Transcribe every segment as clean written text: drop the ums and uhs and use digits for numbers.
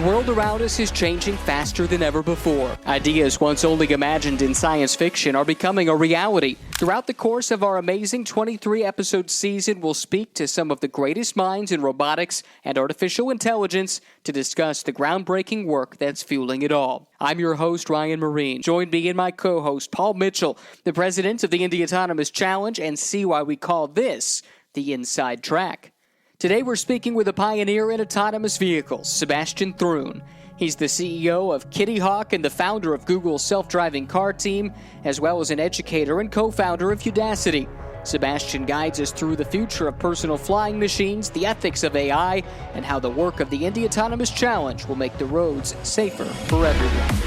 world around us is changing faster than ever before. Ideas once only imagined in science fiction are becoming a reality. Throughout the course of our amazing 23-episode season, we'll speak to some of the greatest minds in robotics and artificial intelligence to discuss the groundbreaking work that's fueling it all. I'm your host, Ryan Myrehin. Join me and my co-host, Paul Mitchell, the president of the Indy Autonomous Challenge, and see why we call this the Inside Track. Today we're speaking with a pioneer in autonomous vehicles, Sebastian Thrun. He's the CEO of Kitty Hawk and the founder of Google's self-driving car team, as well as an educator and co-founder of Udacity. Sebastian guides us through the future of personal flying machines, the ethics of AI, and how the work of the Indy Autonomous Challenge will make the roads safer for everyone.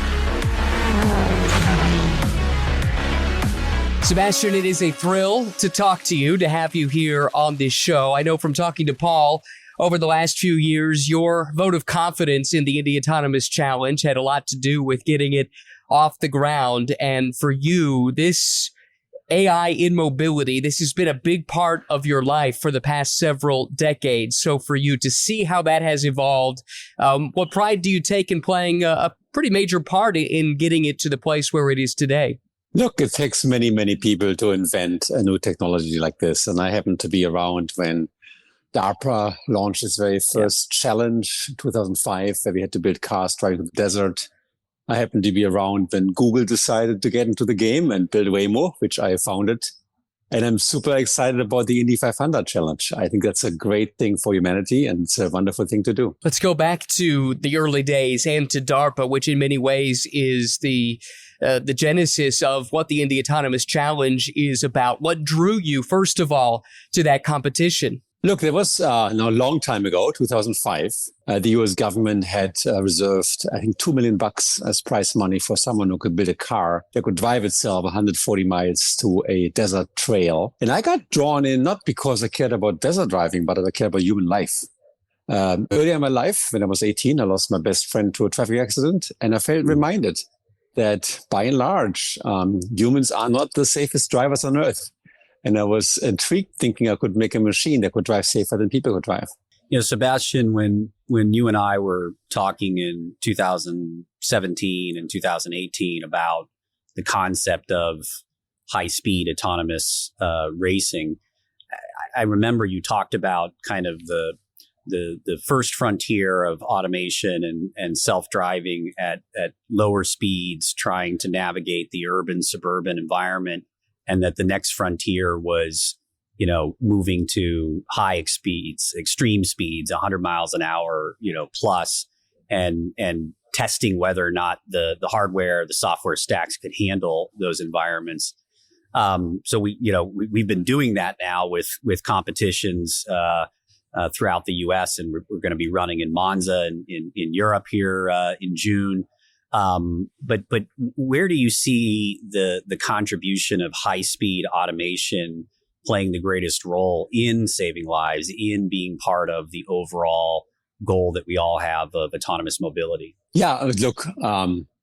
Sebastian, it is a thrill to talk to you, to have you here on this show. I know from talking to Paul over the last few years, your vote of confidence in the Indy Autonomous Challenge had a lot to do with getting it off the ground. And for you, this AI in mobility, this has been a big part of your life for the past several decades. So for you to see how that has evolved, what pride do you take in playing a pretty major part in getting it to the place where it is today? Look, it takes many, many people to invent a new technology like this. And I happened to be around when DARPA launched its very first challenge in 2005, where we had to build cars driving in the desert. I happened to be around when Google decided to get into the game and build Waymo, which I founded. And I'm super excited about the Indy 500 challenge. I think that's a great thing for humanity, and it's a wonderful thing to do. Let's go back to the early days and to DARPA, which in many ways is the genesis of what the Indy Autonomous Challenge is about. What drew you, first of all, to that competition? Look, there was a long time ago, 2005, the US government had reserved, I think, $2 million as prize money for someone who could build a car that could drive itself 140 miles to a desert trail. And I got drawn in not because I cared about desert driving, but I cared about human life. Earlier in my life, when I was 18, I lost my best friend to a traffic accident, and I felt reminded that by and large, humans are not the safest drivers on earth. And I was intrigued, thinking I could make a machine that could drive safer than people could drive. You know, Sebastian, when you and I were talking in 2017 and 2018 about the concept of high-speed autonomous racing, I remember you talked about kind of the first frontier of automation and self-driving at lower speeds, trying to navigate the urban-suburban environment. And that the next frontier was, you know, moving to high speeds, extreme speeds, 100 miles an hour, you know, plus, and testing whether or not the hardware, the software stacks could handle those environments. So we've been doing that now with competitions throughout the U.S. and we're going to be running in Monza in Europe here in June. But where do you see the contribution of high speed automation playing the greatest role in saving lives, in being part of the overall goal that we all have of autonomous mobility? Yeah, look,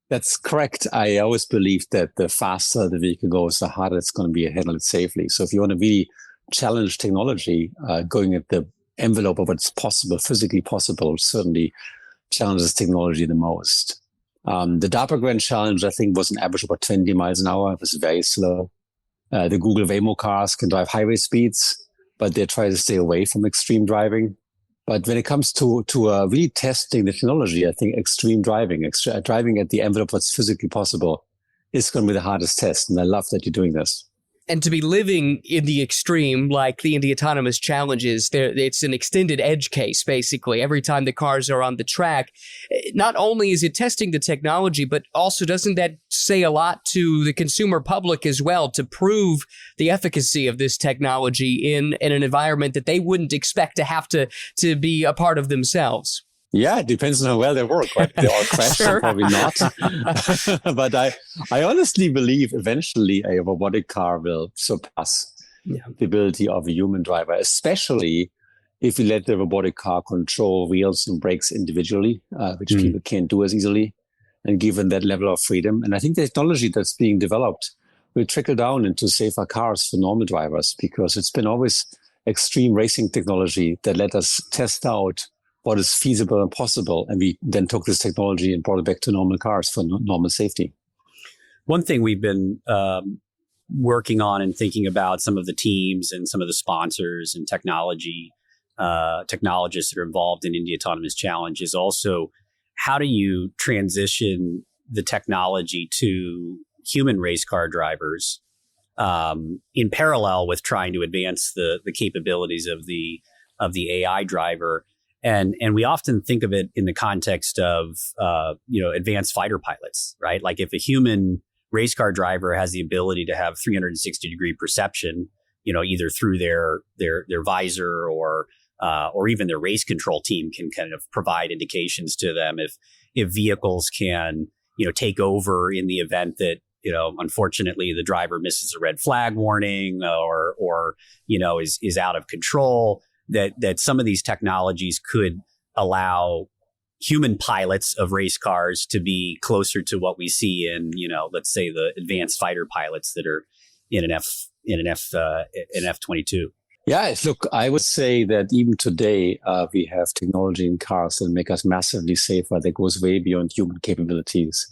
that's correct. I always believed that the faster the vehicle goes, the harder it's going to be to handle it safely. So if you want to really challenge technology, going at the envelope of what's possible, physically possible, certainly challenges technology the most. The DARPA Grand Challenge, I think, was an average of about 20 miles an hour. It was very slow. The Google Waymo cars can drive highway speeds, but they try to stay away from extreme driving. But when it comes to really testing the technology, I think extreme driving, driving at the envelope of what's physically possible is going to be the hardest test. And I love that you're doing this. And to be living in the extreme, like the Indy Autonomous Challenge is, it's an extended edge case, basically. Every time the cars are on the track, not only is it testing the technology, but also doesn't that say a lot to the consumer public as well to prove the efficacy of this technology in an environment that they wouldn't expect to have to be a part of themselves? Yeah, it depends on how well they work, right? They all crash, Sure. Probably not. But I honestly believe eventually a robotic car will surpass the ability of a human driver, especially if you let the robotic car control wheels and brakes individually, which people can't do as easily, and given that level of freedom. And I think the technology that's being developed will trickle down into safer cars for normal drivers, because it's been always extreme racing technology that let us test out what is feasible and possible. And we then took this technology and brought it back to normal cars for normal safety. One thing we've been working on and thinking about, some of the teams and some of the sponsors and technologists that are involved in Indy Autonomous Challenge, is also how do you transition the technology to human race car drivers in parallel with trying to advance the capabilities of the AI driver. And we often think of it in the context of advanced fighter pilots, right? Like if a human race car driver has the ability to have 360-degree perception, either through their visor or even their race control team can kind of provide indications to them if vehicles can take over in the event that unfortunately the driver misses a red flag warning or is out of control, that some of these technologies could allow human pilots of race cars to be closer to what we see in, let's say the advanced fighter pilots that are in an F-22. Yeah, look, I would say that even today we have technology in cars that make us massively safer that goes way beyond human capabilities.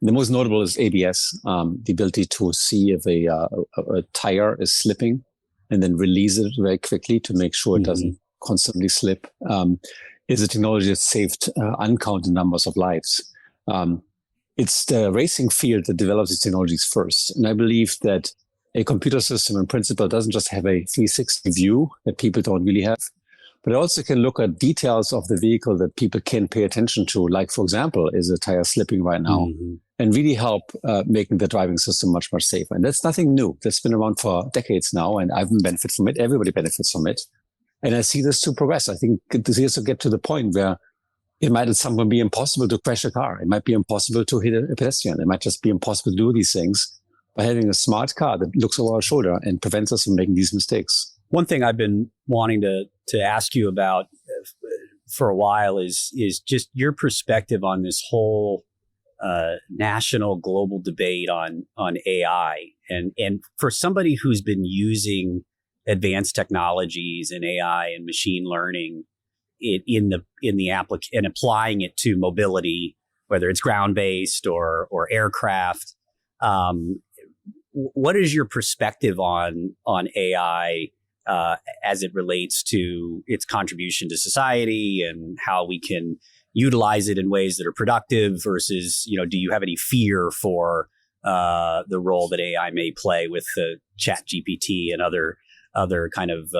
The most notable is ABS, the ability to see if a tire is slipping and then release it very quickly to make sure it doesn't constantly slip. Is a technology that saved uncounted numbers of lives. It's the racing field that develops these technologies first. And I believe that a computer system in principle doesn't just have a 360 view that people don't really have, but it also can look at details of the vehicle that people can pay attention to. Like, for example, is a tire slipping right now? And really help making the driving system much, much safer. And that's nothing new. That's been around for decades now, and I benefit from it. Everybody benefits from it. And I see this to progress. I think this is to get to the point where it might at some point be impossible to crash a car. It might be impossible to hit a pedestrian. It might just be impossible to do these things by having a smart car that looks over our shoulder and prevents us from making these mistakes. One thing I've been wanting to ask you about for a while is just your perspective on this whole national global debate on AI. And for somebody who's been using advanced technologies and AI and machine learning in the and applying it to mobility, whether it's ground-based or aircraft, what is your perspective on AI as it relates to its contribution to society and how we can utilize it in ways that are productive versus, do you have any fear for the role that AI may play with ChatGPT and other kind of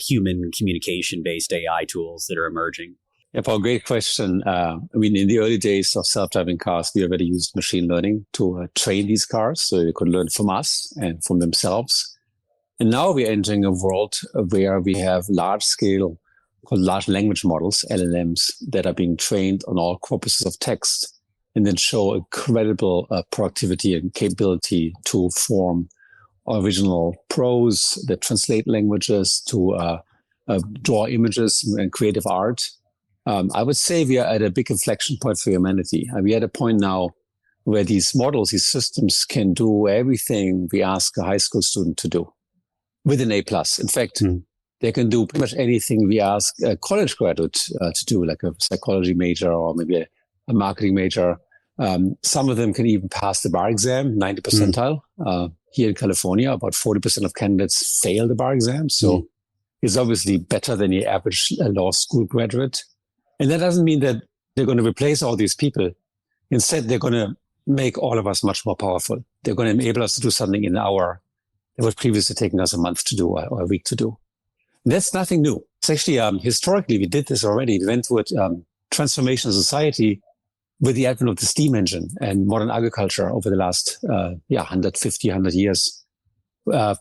human communication-based AI tools that are emerging? Yeah, Paul, great question. In the early days of self-driving cars, we already used machine learning to train these cars so they could learn from us and from themselves. And now we're entering a world where we have large-scale, called large language models, LLMs, that are being trained on all corpuses of text and then show incredible productivity and capability to form original prose, that translate languages, to draw images and creative art. I would say we are at a big inflection point for humanity. We are at a point now where these models, these systems can do everything we ask a high school student to do with an A+. In fact, they can do pretty much anything we ask a college graduate to do, like a psychology major or maybe a marketing major. Some of them can even pass the bar exam, 90 percentile. Here in California, about 40% of candidates fail the bar exam. So it's obviously better than the average law school graduate. And that doesn't mean that they're going to replace all these people. Instead, they're going to make all of us much more powerful. They're going to enable us to do something in an hour that was previously taking us a month to do or a week to do. And that's nothing new. It's actually, historically, we did this already. We went through a transformation of society with the advent of the steam engine and modern agriculture over the last 100 years.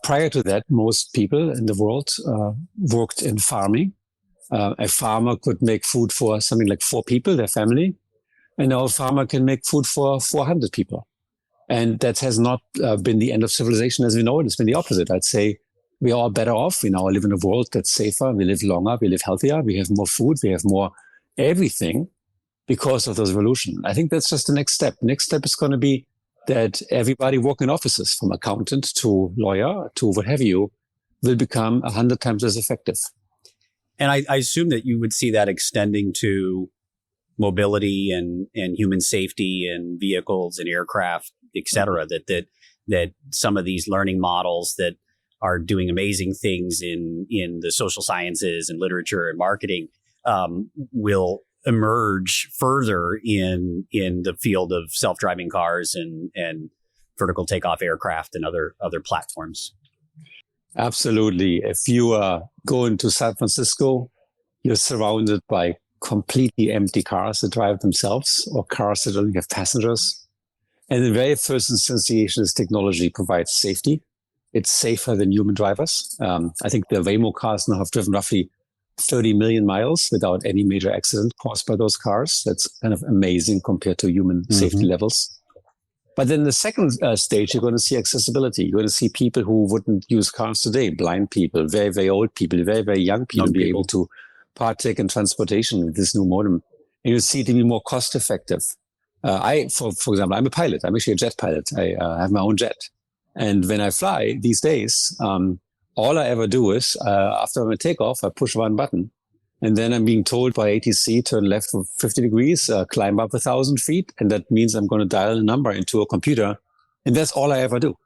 Prior to that, most people in the world worked in farming. A farmer could make food for something like 4 people, their family. And now a farmer can make food for 400 people. And that has not been the end of civilization as we know it. It's been the opposite. I'd say we are all better off. We now live in a world that's safer. We live longer. We live healthier. We have more food. We have more everything because of those revolution. I think that's just the next step. The next step is going to be that everybody working in offices, from accountant to lawyer to what have you, will become 100 times as effective. And I assume that you would see that extending to mobility and human safety and vehicles and aircraft, et cetera, that some of these learning models that are doing amazing things in the social sciences and literature and marketing will emerge further in the field of self-driving cars and vertical takeoff aircraft and other platforms. Absolutely. If you go into San Francisco, you're surrounded by completely empty cars that drive themselves or cars that only have passengers. And the very first instantiation is technology provides safety. It's safer than human drivers. I think the Waymo cars now have driven roughly 30 million miles without any major accident caused by those cars. That's kind of amazing compared to human safety levels. But then the second stage, you're going to see accessibility. You're going to see people who wouldn't use cars today, blind people, very, very old people, very, very young people be able to partake in transportation with this new modem. And you'll see it to be more cost effective. For example, I'm a pilot. I'm actually a jet pilot. I have my own jet. And when I fly these days, all I ever do is after I take off, I push one button. And then I'm being told by ATC, turn left for 50 degrees, climb up 1,000 feet. And that means I'm going to dial a number into a computer. And that's all I ever do.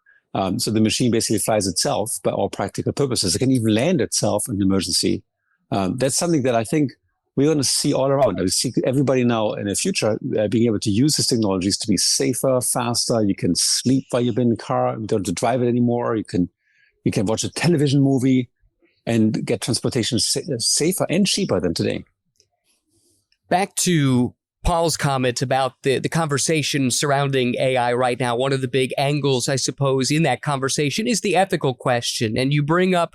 So the machine basically flies itself by all practical purposes. It can even land itself in an emergency. That's something that I think we're going to see all around. I see everybody now in the future being able to use these technologies to be safer, faster. You can sleep while you're in the car. You don't have to drive it anymore. You can watch a television movie and get transportation safer and cheaper than today. Back to Paul's comment about the conversation surrounding AI right now. One of the big angles, I suppose, in that conversation is the ethical question. And you bring up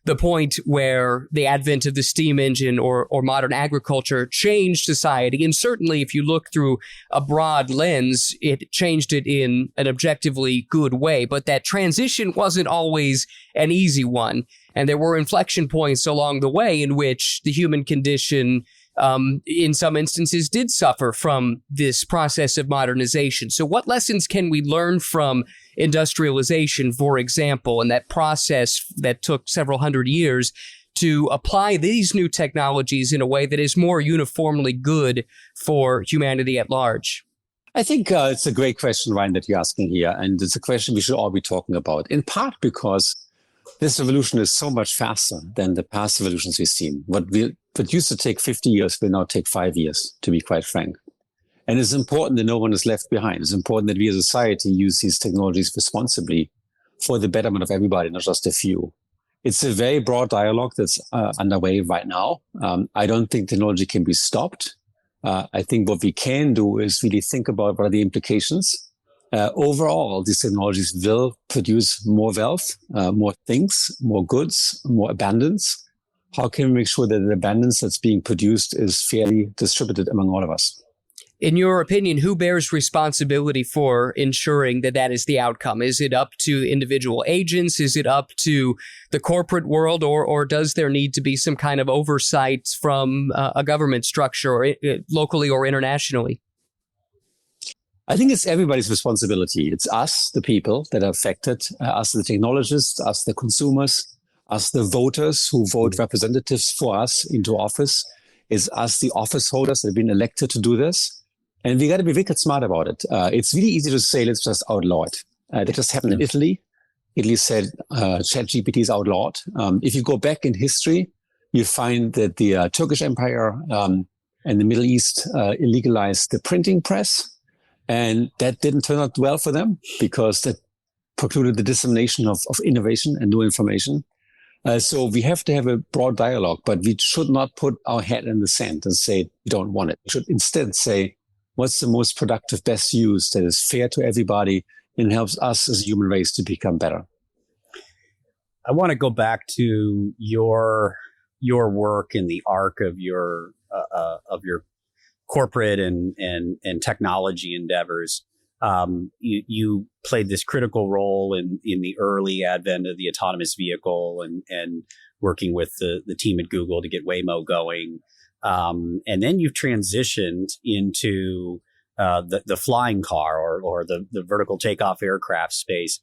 the point where the advent of the steam engine or modern agriculture changed society. And certainly if you look through a broad lens, it changed it in an objectively good way. But that transition wasn't always an easy one. And there were inflection points along the way in which the human condition, in some instances, did suffer from this process of modernization. So what lessons can we learn from industrialization, for example, and that process that took several hundred years to apply these new technologies in a way that is more uniformly good for humanity at large? I think it's a great question, Ryan, that you're asking here. And it's a question we should all be talking about, in part because this revolution is so much faster than the past revolutions we've seen. What used to take 50 years will now take 5 years, to be quite frank. And it's important that no one is left behind. It's important that we as a society use these technologies responsibly for the betterment of everybody, not just a few. It's a very broad dialogue that's underway right now. I don't think technology can be stopped. I think what we can do is really think about what are the implications. Overall, these technologies will produce more wealth, more things, more goods, more abundance. How can we make sure that the abundance that's being produced is fairly distributed among all of us? In your opinion, who bears responsibility for ensuring that that is the outcome? Is it up to individual agents? Is it up to the corporate world? Or does there need to be some kind of oversight from a government structure, or locally or internationally? I think it's everybody's responsibility. It's us, the people that are affected, us, the technologists, us, the consumers, us, the voters who vote representatives for us into office. It's us, the office holders that have been elected to do this. And we got to be wicked smart about it. It's really easy to say, let's just outlaw it. That just happened in Italy. Italy said ChatGPT is outlawed. If you go back in history, you find that the Turkish Empire and the Middle East illegalized the printing press. And that didn't turn out well for them because that precluded the dissemination of innovation and new information. So we have to have a broad dialogue, but we should not put our head in the sand and say we don't want it. We should instead say, what's the most productive, best use that is fair to everybody and helps us as a human race to become better? I want to go back to your work in the arc of your corporate and technology endeavors. You played this critical role in the early advent of the autonomous vehicle and working with the team at Google to get Waymo going. And then you've transitioned into the flying car or the vertical takeoff aircraft space.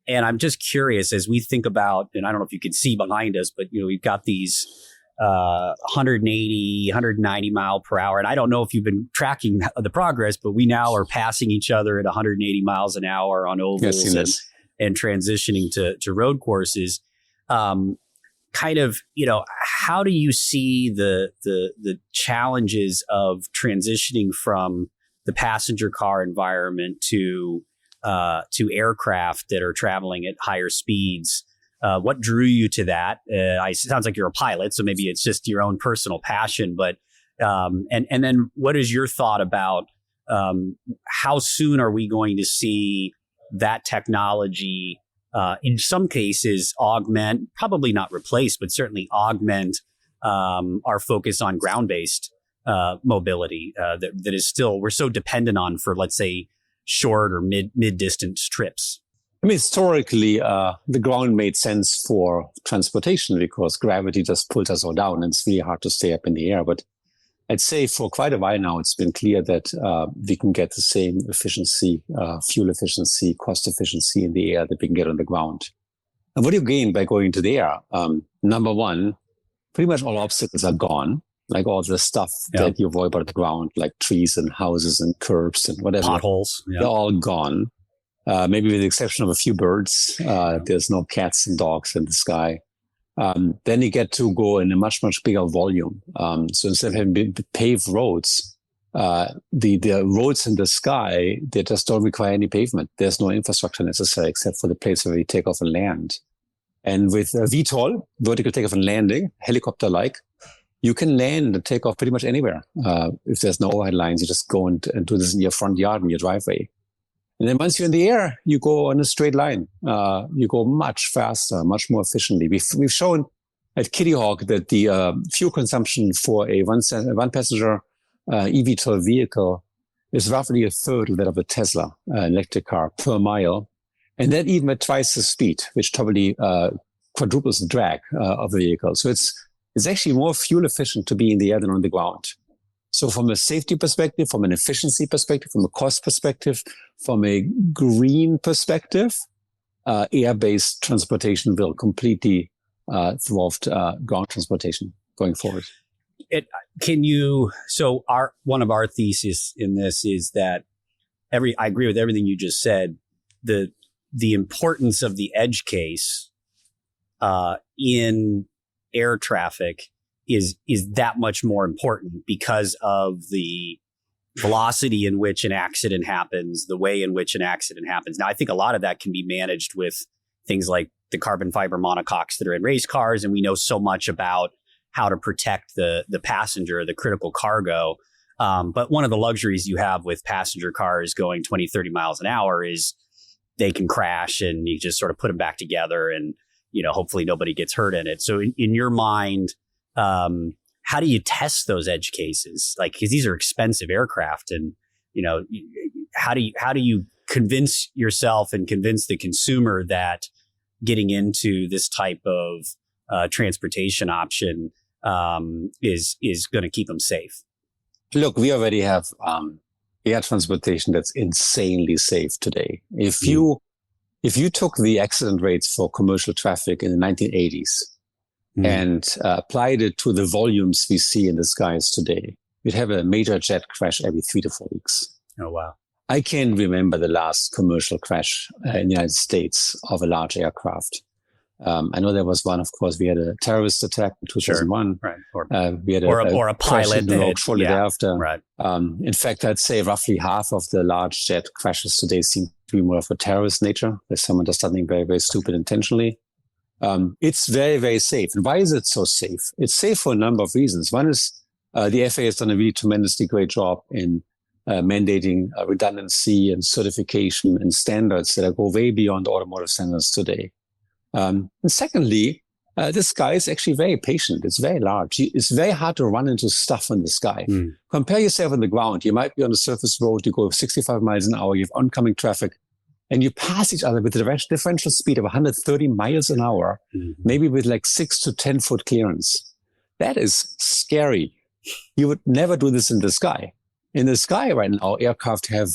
And I'm just curious, as we think about, and I don't know if you can see behind us, but we've got these 180, 190 mile per hour. And I don't know if you've been tracking the progress, but we now are passing each other at 180 miles an hour on ovals and transitioning to road courses. Kind of, how do you see the challenges of transitioning from the passenger car environment to aircraft that are traveling at higher speeds? What drew you to that? It sounds like you're a pilot, so maybe it's just your own personal passion. But and then what is your thought about how soon are we going to see that technology, in some cases, augment, probably not replace, but certainly augment our focus on ground-based mobility that is still, we're so dependent on for, let's say, short or mid-distance trips? I mean, historically, the ground made sense for transportation because gravity just pulls us all down and it's really hard to stay up in the air. But I'd say for quite a while now, it's been clear that we can get the same efficiency, fuel efficiency, cost efficiency in the air that we can get on the ground. And what do you gain by going to the air? Number one, pretty much all obstacles are gone. Like all the stuff that you avoid on the ground, like trees and houses and curbs and whatever. Potholes. They're all gone. Maybe with the exception of a few birds. There's no cats and dogs in the sky. Then you get to go in a much, much bigger volume. So instead of having paved roads, the roads in the sky, they just don't require any pavement. There's no infrastructure necessary except for the place where you take off and land. And with VTOL, vertical takeoff and landing, helicopter-like, you can land and take off pretty much anywhere. If there's no overhead lines, you just go and do this in your front yard, in your driveway. And then once you're in the air, you go on a straight line. You go much faster, much more efficiently. We've shown at Kitty Hawk that the fuel consumption for a one passenger eVTOL vehicle is roughly a third of that of a Tesla electric car per mile. And that even at twice the speed, which probably quadruples the drag of the vehicle. So it's actually more fuel efficient to be in the air than on the ground. So from a safety perspective, from an efficiency perspective, from a cost perspective, from a green perspective, air-based transportation will completely thwart ground transportation going forward. One of our theses in this is that I agree with everything you just said. The importance of the edge case in air traffic is that much more important because of the velocity in which an accident happens, the way in which an accident happens. Now, I think a lot of that can be managed with things like the carbon fiber monocoques that are in race cars, and we know so much about how to protect the passenger, the critical cargo. But one of the luxuries you have with passenger cars going 20, 30 miles an hour is they can crash and you just sort of put them back together and, hopefully nobody gets hurt in it. So in your mind, how do you test those edge cases? Like, because these are expensive aircraft, and how do you convince yourself and convince the consumer that getting into this type of transportation option is going to keep them safe? Look, we already have air transportation that's insanely safe today. If you took the accident rates for commercial traffic in the 1980s and applied it to the volumes we see in the skies today, we'd have a major jet crash every 3 to 4 weeks. Oh, wow. I can't remember the last commercial crash in the United States of a large aircraft. I know there was one, of course. We had a terrorist attack in 2001. Sure. Right. We had a pilot shortly thereafter. Right. In fact, I'd say roughly half of the large jet crashes today seem to be more of a terrorist nature, where someone does something very, very stupid intentionally. It's very, very safe. And why is it so safe? It's safe for a number of reasons. One is the FAA has done a really tremendously great job in mandating redundancy and certification and standards that go way beyond automotive standards today. And secondly, the sky is actually very patient. It's very large. It's very hard to run into stuff in the sky. Compare yourself on the ground. You might be on a surface road. You go 65 miles an hour. You have oncoming traffic. And you pass each other with a differential speed of 130 miles an hour, maybe with like 6 to 10 foot clearance. That is scary. You would never do this in the sky. In the sky right now, aircraft have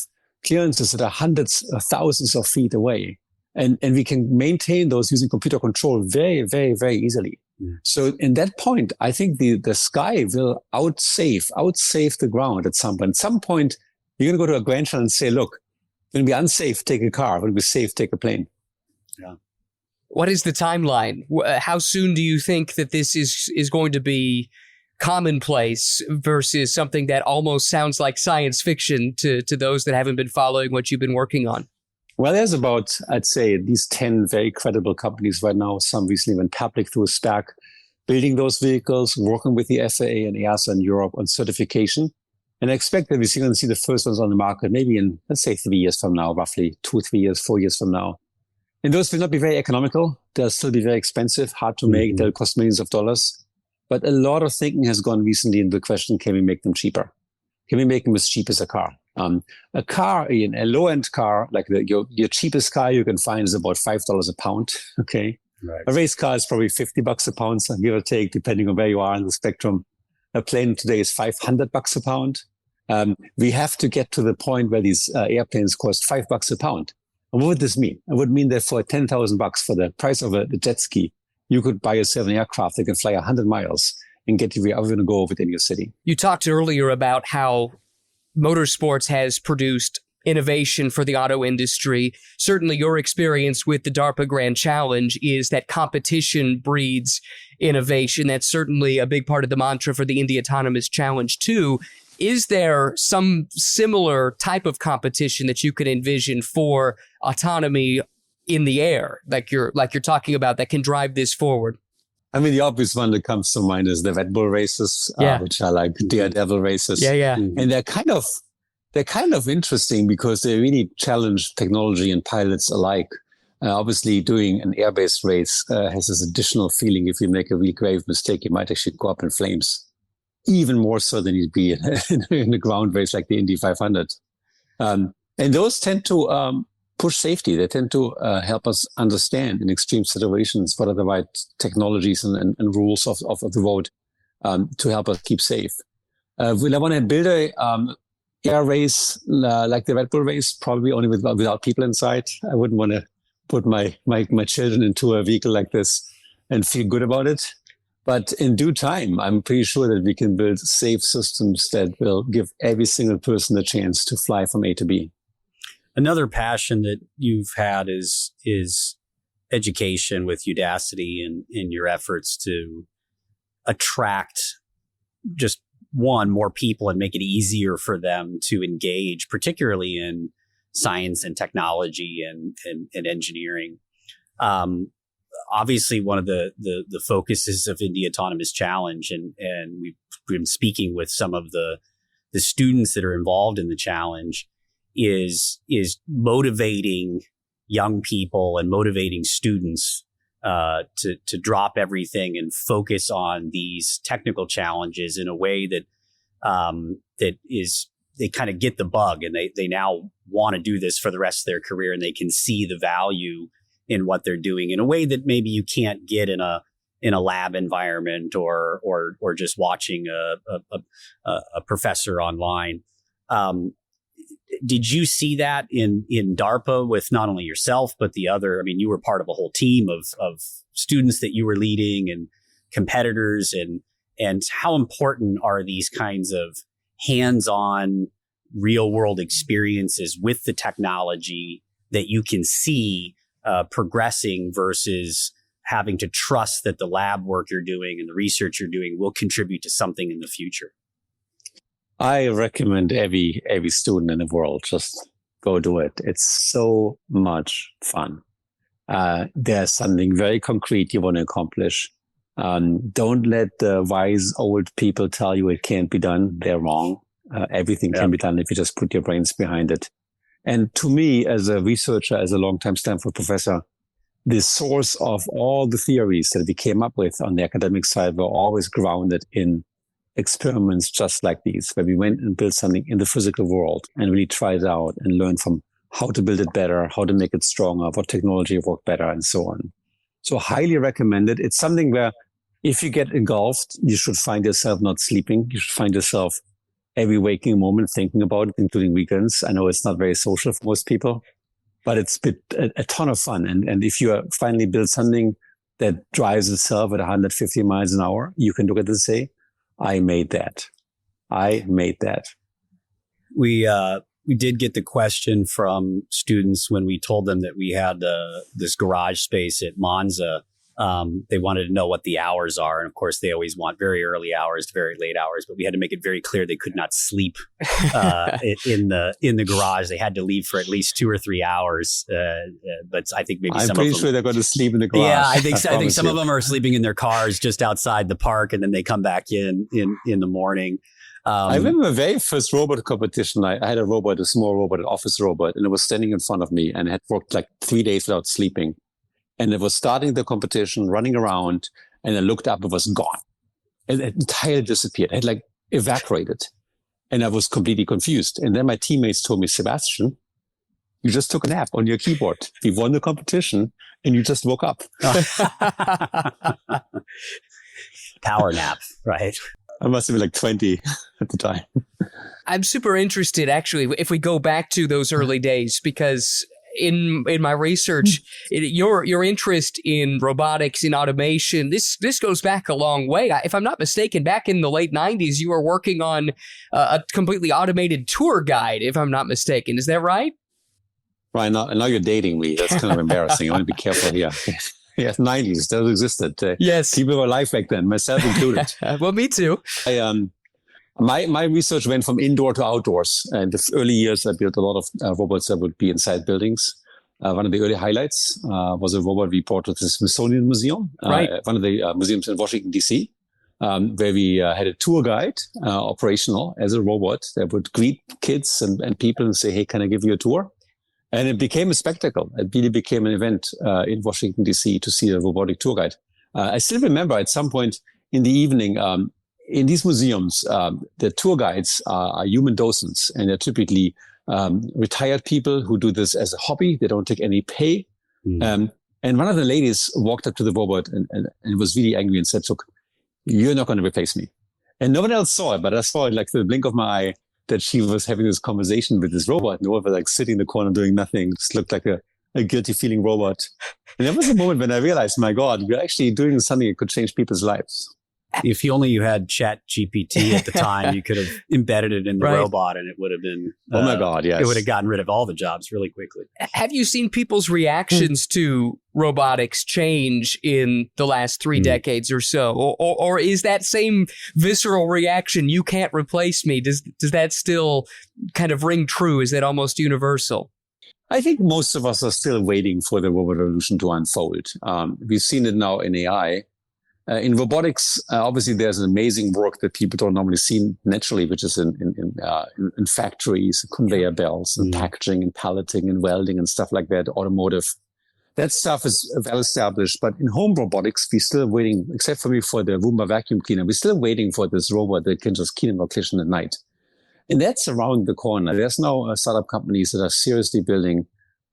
clearances that are hundreds of thousands of feet away. And we can maintain those using computer control very, very, very easily. So in that point, I think the sky will outsave the ground at some point. At some point, you're going to go to a grandchild and say, look, when we unsafe, take a car. When we're safe, take a plane. Yeah. What is the timeline? How soon do you think that this is going to be commonplace versus something that almost sounds like science fiction to those that haven't been following what you've been working on? Well, there's about, I'd say, these 10 very credible companies right now. Some recently went public through a SPAC, building those vehicles, working with the FAA and EASA in Europe on certification. And I expect that we're going to see the first ones on the market maybe in, let's say, 3 years from now, roughly 2, 3 years, 4 years from now. And those will not be very economical. They'll still be very expensive, hard to make. They'll cost millions of dollars. But a lot of thinking has gone recently into the question, can we make them cheaper? Can we make them as cheap as a car? A car, a low-end car, like your cheapest car you can find is about $5 a pound, okay? Right. A race car is probably $50 a pound, so give or take, depending on where you are in the spectrum. A plane today is $500 a pound. We have to get to the point where these airplanes cost $5 a pound. And what would this mean? It would mean that for $10,000 for the price of a jet ski, you could buy yourself an aircraft that can fly 100 miles and get you wherever you want to go within your city. You talked earlier about how motorsports has produced innovation for the auto industry. Certainly your experience with the DARPA Grand Challenge is that competition breeds innovation. That's certainly a big part of the mantra for the Indy Autonomous Challenge too. Is there some similar type of competition that you could envision for autonomy in the air, like you're talking about, that can drive this forward? I mean, the obvious one that comes to mind is the Red Bull races, which are like Daredevil races. Yeah. And they're kind of interesting because they really challenge technology and pilots alike. Obviously, doing an air-based race has this additional feeling. If you make a really grave mistake, you might actually go up in flames, even more so than you'd be in a ground race like the Indy 500. And those tend to push safety. They tend to help us understand in extreme situations what are the right technologies and rules of the road to help us keep safe. Will I want to build a air race like the Red Bull race? Probably only without people inside. I wouldn't want to put my children into a vehicle like this and feel good about it. But in due time, I'm pretty sure that we can build safe systems that will give every single person a chance to fly from A to B. Another passion that you've had is education with Udacity and in your efforts to attract just more people and make it easier for them to engage, particularly in science and technology and engineering. Obviously, one of the focuses of Indy Autonomous Challenge, and we've been speaking with some of the students that are involved in the challenge, is motivating young people and motivating students to drop everything and focus on these technical challenges in a way that they kind of get the bug, and they now want to do this for the rest of their career, and they can see the value in what they're doing in a way that maybe you can't get in a lab environment or just watching a professor online. Did you see that in DARPA with not only yourself, but the other? I mean, you were part of a whole team of students that you were leading and competitors, and how important are these kinds of hands-on real world experiences with the technology that you can see progressing versus having to trust that the lab work you're doing and the research you're doing will contribute to something in the future? I recommend every student in the world just go do it. It's so much fun. There's something very concrete you want to accomplish. Don't let the wise old people tell you it can't be done. They're wrong. Everything can be done if you just put your brains behind it. And to me, as a researcher, as a longtime Stanford professor, the source of all the theories that we came up with on the academic side were always grounded in experiments just like these, where we went and built something in the physical world and really tried it out and learned from how to build it better, how to make it stronger, what technology worked better, and so on. So highly recommended. It's something where if you get engulfed, you should find yourself not sleeping. You should find yourself every waking moment thinking about it, including weekends. I know it's not very social for most people, but it's been a ton of fun. And if you finally build something that drives itself at 150 miles an hour, you can look at it and say, I made that. We did get the question from students when we told them that we had this garage space at Monza. They wanted to know what the hours are. And of course, they always want very early hours to very late hours, but we had to make it very clear they could not sleep in the garage. They had to leave for at least 2 or 3 hours. But I think maybe I'm some pretty of them, sure they're going to sleep in the garage. Yeah, I think some of them are sleeping in their cars just outside the park, and then they come back in the morning. I remember the very first robot competition. I had a small robot, an office robot, and it was standing in front of me and had worked like 3 days without sleeping. And it was starting the competition, running around, and I looked up, it was gone. It entirely disappeared. It had like evaporated. And I was completely confused. And then my teammates told me, Sebastian, you just took a nap on your keyboard. You won the competition and you just woke up. Power nap, right? I must have been like 20 at the time. I'm super interested, actually, if we go back to those early days, because in my research, your interest in robotics, in automation, this goes back a long way. If I'm not mistaken, back in the late 90s, you were working on a completely automated tour guide, if I'm not mistaken. Is that right? Right. Now you're dating me. That's kind of embarrassing. I want to be careful here. Yes, 90s, those existed. Yes. People were alive back then, myself included. Well, me too. My research went from indoor to outdoors. And the early years, I built a lot of robots that would be inside buildings. One of the early highlights was a robot we brought to the Smithsonian Museum, right. One of the museums in Washington, D.C., where we had a tour guide operational as a robot that would greet kids and people and say, hey, can I give you a tour? And it became a spectacle. It really became an event in Washington, D.C. to see a robotic tour guide. I still remember at some point in the evening, in these museums, the tour guides are human docents, and they're typically retired people who do this as a hobby. They don't take any pay. And one of the ladies walked up to the robot and was really angry and said, look, you're not going to replace me. And no one else saw it, but I saw it like through the blink of my eye that she was having this conversation with this robot. And the robot was like sitting in the corner doing nothing, just looked like a guilty feeling robot. And there was a moment when I realized, my God, we're actually doing something that could change people's lives. If only you had Chat GPT at the time, you could have embedded it in the right. robot and it would have been... oh my God, yes. It would have gotten rid of all the jobs really quickly. Have you seen people's reactions to robotics change in the last 3 decades or so? Or is that same visceral reaction, you can't replace me, does that still kind of ring true? Is that almost universal? I think most of us are still waiting for the robot revolution to unfold. We've seen it now in AI. In robotics, obviously, there's an amazing work that people don't normally see naturally, which is in factories, conveyor belts, and packaging, and palleting, and welding, and stuff like that. Automotive, that stuff is well established. But in home robotics, we're still waiting, except for me for the Roomba vacuum cleaner. We're still waiting for this robot that can just clean our kitchen at night, and that's around the corner. There's now startup companies that are seriously building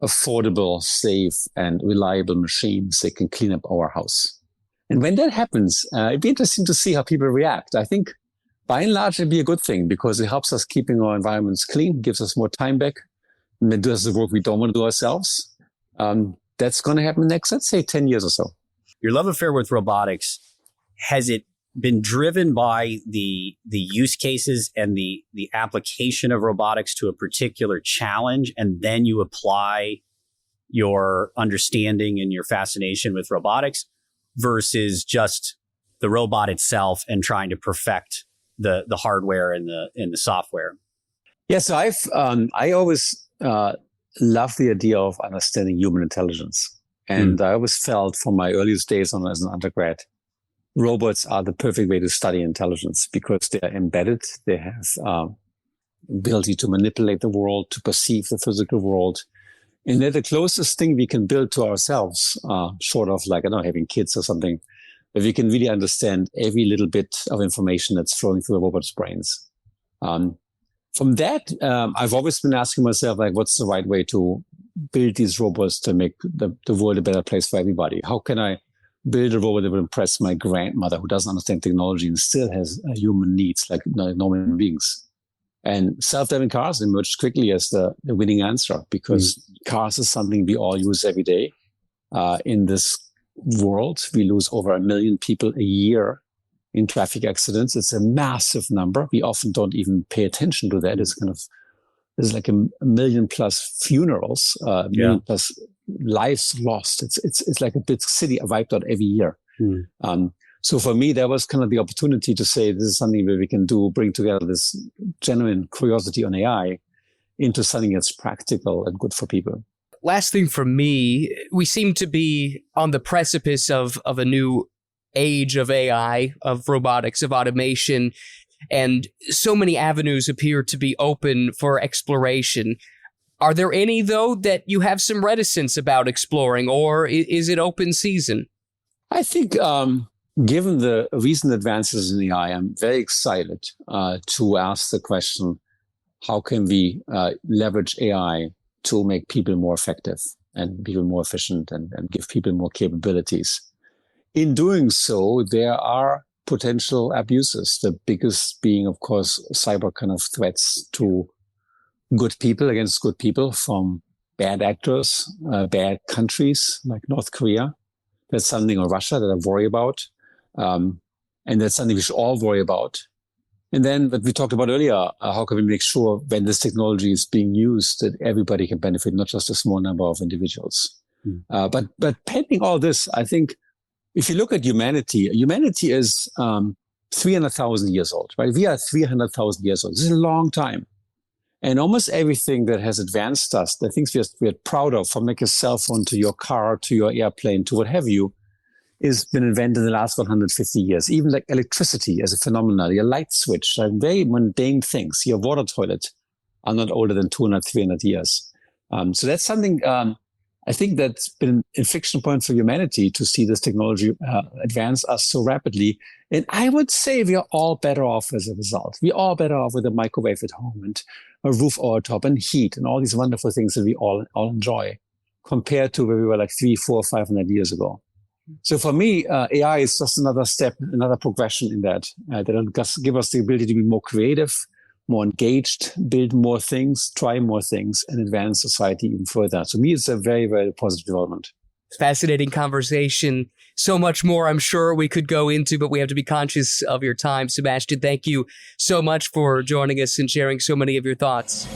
affordable, safe, and reliable machines that can clean up our house. And when that happens, it'd be interesting to see how people react. I think by and large, it'd be a good thing because it helps us keeping our environments clean, gives us more time back, and it does the work we don't want to do ourselves. That's going to happen next, let's say, 10 years or so. Your love affair with robotics, has it been driven by the use cases and the application of robotics to a particular challenge, and then you apply your understanding and your fascination with robotics, versus just the robot itself and trying to perfect the hardware and the software? Yeah, so I always loved the idea of understanding human intelligence. And I always felt from my earliest days as an undergrad, robots are the perfect way to study intelligence because they're embedded. They have ability to manipulate the world, to perceive the physical world. And they're the closest thing we can build to ourselves, short of like, I don't know, having kids or something, but we can really understand every little bit of information that's flowing through the robot's brains. From that, I've always been asking myself, like, what's the right way to build these robots to make the world a better place for everybody? How can I build a robot that will impress my grandmother who doesn't understand technology and still has human needs like normal human beings? And self-driving cars emerged quickly as the winning answer because cars is something we all use every day. In this world, we lose over 1 million people a year in traffic accidents. It's a massive number. We often don't even pay attention to that. There's like a million plus funerals, million plus lives lost. It's like a big city wiped out every year. So for me, that was kind of the opportunity to say, this is something where we can bring together this genuine curiosity on AI into something that's practical and good for people. Last thing from me, we seem to be on the precipice of a new age of AI, of robotics, of automation, and so many avenues appear to be open for exploration. Are there any, though, that you have some reticence about exploring, or is it open season? I think given the recent advances in AI, I'm very excited to ask the question, how can we leverage AI to make people more effective and people more efficient and give people more capabilities? In doing so, there are potential abuses, the biggest being, of course, cyber kind of threats to good people against good people from bad actors, bad countries like North Korea. That's something, or Russia, that I worry about. And that's something we should all worry about. And then what we talked about earlier, how can we make sure when this technology is being used that everybody can benefit, not just a small number of individuals. But pending all this, I think if you look at humanity is 300,000 years old, right? We are 300,000 years old. This is a long time. And almost everything that has advanced us, the things we're proud of, from like a cell phone to your car, to your airplane, to what have you, has been invented in the last 150 years. Even like electricity as a phenomenon, your light switch, like very mundane things, your water toilet are not older than 200, 300 years. So that's something I think that's been an inflection point for humanity to see this technology advance us so rapidly. And I would say we are all better off as a result. We're all better off with a microwave at home and a roof over top and heat and all these wonderful things that we all enjoy compared to where we were like 300, 400, 500 years ago. So for me, AI is just another step, another progression in that will just give us the ability to be more creative, more engaged, build more things, try more things, and advance society even further. To me, it's a very, very positive development. Fascinating conversation. So much more I'm sure we could go into, but we have to be conscious of your time. Sebastian, thank you so much for joining us and sharing so many of your thoughts.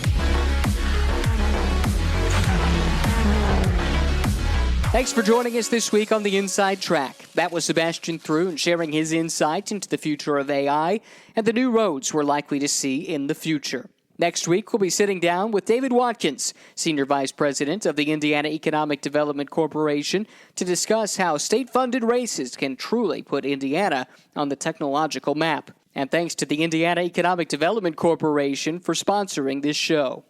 Thanks for joining us this week on The Inside Track. That was Sebastian Thrun sharing his insight into the future of AI and the new roads we're likely to see in the future. Next week, we'll be sitting down with David Watkins, Senior Vice President of the Indiana Economic Development Corporation, to discuss how state-funded races can truly put Indiana on the technological map. And thanks to the Indiana Economic Development Corporation for sponsoring this show.